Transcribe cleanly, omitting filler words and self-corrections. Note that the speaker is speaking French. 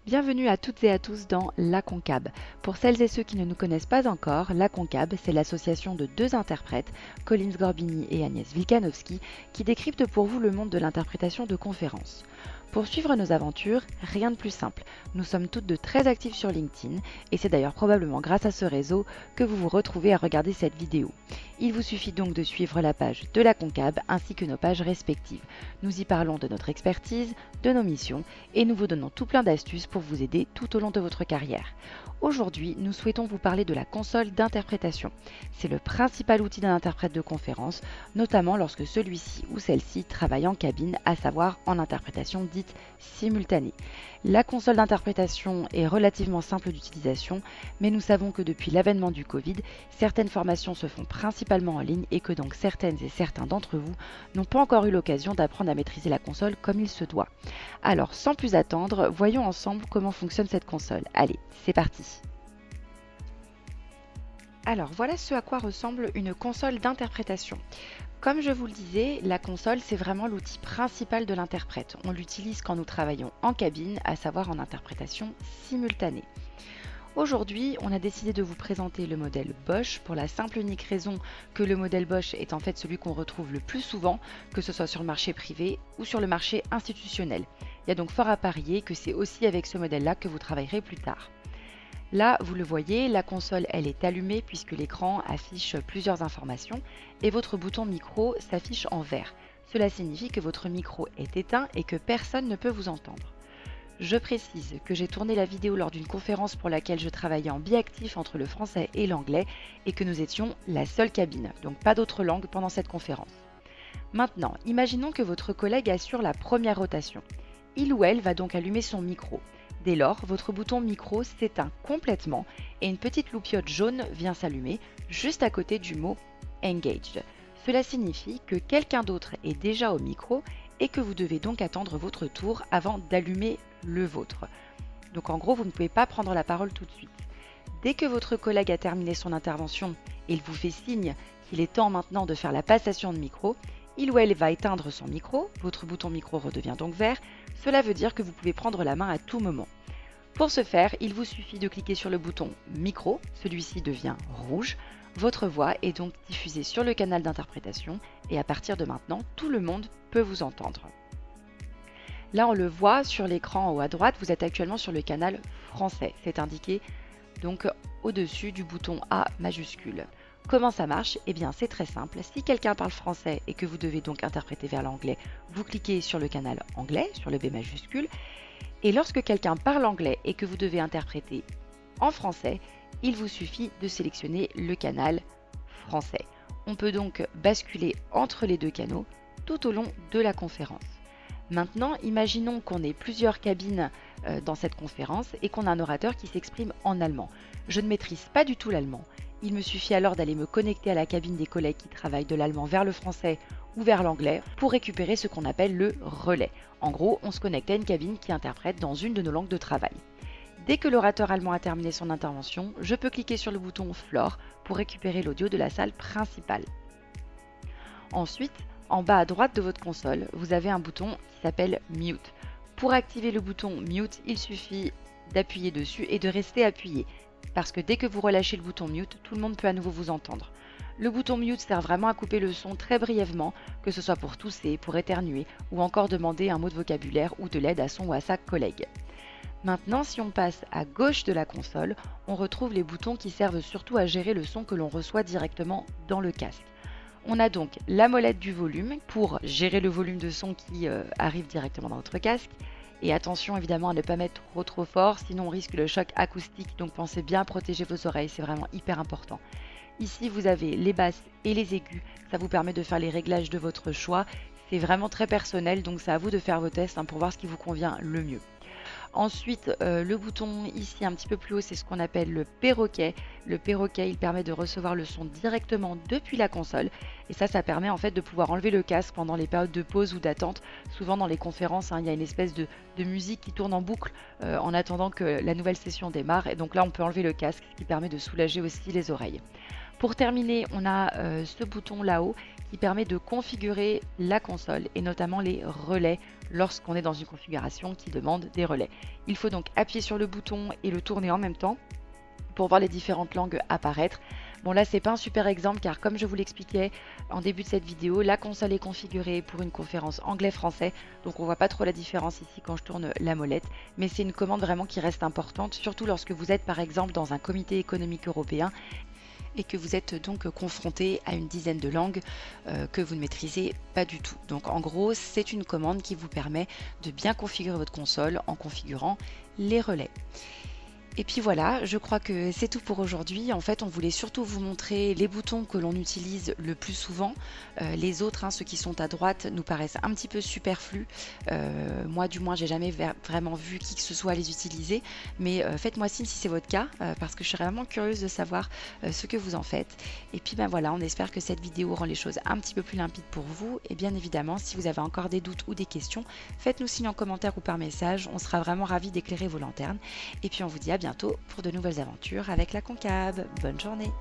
Bienvenue à toutes et à tous dans La Concab. Pour celles et ceux qui ne nous connaissent pas encore, La Concab, c'est l'association de deux interprètes, Collins Gorbini et Agnès Wilkanowski, qui décryptent pour vous le monde de l'interprétation de conférences. Pour suivre nos aventures, rien de plus simple. Nous sommes toutes de très actives sur LinkedIn et c'est d'ailleurs probablement grâce à ce réseau que vous vous retrouvez à regarder cette vidéo. Il vous suffit donc de suivre la page de La Concab ainsi que nos pages respectives. Nous y parlons de notre expertise, de nos missions et nous vous donnons tout plein d'astuces pour vous aider tout au long de votre carrière. Aujourd'hui, nous souhaitons vous parler de la console d'interprétation. C'est le principal outil d'un interprète de conférence, notamment lorsque celui-ci ou celle-ci travaille en cabine, à savoir en interprétation dite simultanée. La console d'interprétation est relativement simple d'utilisation, mais nous savons que depuis l'avènement du Covid, certaines formations se font principalement en ligne et que donc certaines et certains d'entre vous n'ont pas encore eu l'occasion d'apprendre à maîtriser la console comme il se doit. Alors, sans plus attendre, voyons ensemble comment fonctionne cette console. Allez, c'est parti! Alors, voilà ce à quoi ressemble une console d'interprétation. Comme je vous le disais, la console, c'est vraiment l'outil principal de l'interprète. On l'utilise quand nous travaillons en cabine, à savoir en interprétation simultanée. Aujourd'hui, on a décidé de vous présenter le modèle Bosch pour la simple et unique raison que le modèle Bosch est en fait celui qu'on retrouve le plus souvent, que ce soit sur le marché privé ou sur le marché institutionnel. Il y a donc fort à parier que c'est aussi avec ce modèle-là que vous travaillerez plus tard. Là, vous le voyez, la console elle est allumée puisque l'écran affiche plusieurs informations et votre bouton micro s'affiche en vert. Cela signifie que votre micro est éteint et que personne ne peut vous entendre. Je précise que j'ai tourné la vidéo lors d'une conférence pour laquelle je travaillais en biactif entre le français et l'anglais et que nous étions la seule cabine, donc pas d'autres langues pendant cette conférence. Maintenant, imaginons que votre collègue assure la première rotation. Il ou elle va donc allumer son micro. Dès lors, votre bouton micro s'éteint complètement et une petite loupiote jaune vient s'allumer juste à côté du mot Engaged. Cela signifie que quelqu'un d'autre est déjà au micro et que vous devez donc attendre votre tour avant d'allumer le vôtre. Donc en gros, vous ne pouvez pas prendre la parole tout de suite. Dès que votre collègue a terminé son intervention et il vous fait signe qu'il est temps maintenant de faire la passation de micro, il ou elle va éteindre son micro, votre bouton micro redevient donc vert, cela veut dire que vous pouvez prendre la main à tout moment. Pour ce faire, il vous suffit de cliquer sur le bouton micro, celui-ci devient rouge, votre voix est donc diffusée sur le canal d'interprétation et à partir de maintenant, tout le monde peut vous entendre. Là, on le voit sur l'écran en haut à droite, vous êtes actuellement sur le canal français, c'est indiqué donc au-dessus du bouton A majuscule. Comment ça marche? Eh bien, c'est très simple. Si quelqu'un parle français et que vous devez donc interpréter vers l'anglais, vous cliquez sur le canal anglais, sur le B majuscule. Et lorsque quelqu'un parle anglais et que vous devez interpréter en français, il vous suffit de sélectionner le canal français. On peut donc basculer entre les deux canaux tout au long de la conférence. Maintenant, imaginons qu'on ait plusieurs cabines dans cette conférence et qu'on a un orateur qui s'exprime en allemand. Je ne maîtrise pas du tout l'allemand. Il me suffit alors d'aller me connecter à la cabine des collègues qui travaillent de l'allemand vers le français ou vers l'anglais pour récupérer ce qu'on appelle le relais. En gros, on se connecte à une cabine qui interprète dans une de nos langues de travail. Dès que l'orateur allemand a terminé son intervention, je peux cliquer sur le bouton Floor pour récupérer l'audio de la salle principale. Ensuite, en bas à droite de votre console, vous avez un bouton qui s'appelle Mute. Pour activer le bouton Mute, il suffit d'appuyer dessus et de rester appuyé. Parce que dès que vous relâchez le bouton Mute, tout le monde peut à nouveau vous entendre. Le bouton Mute sert vraiment à couper le son très brièvement, que ce soit pour tousser, pour éternuer ou encore demander un mot de vocabulaire ou de l'aide à son ou à sa collègue. Maintenant, si on passe à gauche de la console, on retrouve les boutons qui servent surtout à gérer le son que l'on reçoit directement dans le casque. On a donc la molette du volume pour gérer le volume de son qui arrive directement dans votre casque. Et attention évidemment à ne pas mettre trop fort, sinon on risque le choc acoustique, donc pensez bien à protéger vos oreilles, c'est vraiment hyper important. Ici vous avez les basses et les aigus, ça vous permet de faire les réglages de votre choix. C'est vraiment très personnel, donc c'est à vous de faire vos tests pour voir ce qui vous convient le mieux. Ensuite, le bouton ici un petit peu plus haut, c'est ce qu'on appelle le perroquet. Le perroquet, il permet de recevoir le son directement depuis la console. Et ça permet en fait de pouvoir enlever le casque pendant les périodes de pause ou d'attente. Souvent dans les conférences, il y a une espèce de musique qui tourne en boucle en attendant que la nouvelle session démarre. Et donc là, on peut enlever le casque, ce qui permet de soulager aussi les oreilles. Pour terminer, on a ce bouton là-haut qui permet de configurer la console et notamment les relais lorsqu'on est dans une configuration qui demande des relais. Il faut donc appuyer sur le bouton et le tourner en même temps pour voir les différentes langues apparaître. Bon là c'est pas un super exemple car comme je vous l'expliquais en début de cette vidéo, la console est configurée pour une conférence anglais-français, donc on voit pas trop la différence ici quand je tourne la molette, mais c'est une commande vraiment qui reste importante, surtout lorsque vous êtes par exemple dans un comité économique européen et que vous êtes donc confronté à une dizaine de langues que vous ne maîtrisez pas du tout. Donc en gros, c'est une commande qui vous permet de bien configurer votre console en configurant les relais. Et puis voilà, je crois que c'est tout pour aujourd'hui. En fait, on voulait surtout vous montrer les boutons que l'on utilise le plus souvent. Les autres, ceux qui sont à droite, nous paraissent un petit peu superflus. Moi, du moins, j'ai jamais vraiment vu qui que ce soit les utiliser. Mais faites-moi signe si c'est votre cas, parce que je serais vraiment curieuse de savoir ce que vous en faites. Et puis voilà, on espère que cette vidéo rend les choses un petit peu plus limpides pour vous. Et bien évidemment, si vous avez encore des doutes ou des questions, faites-nous signe en commentaire ou par message. On sera vraiment ravis d'éclairer vos lanternes. Et puis on vous dit à bientôt pour de nouvelles aventures avec la Concab. Bonne journée!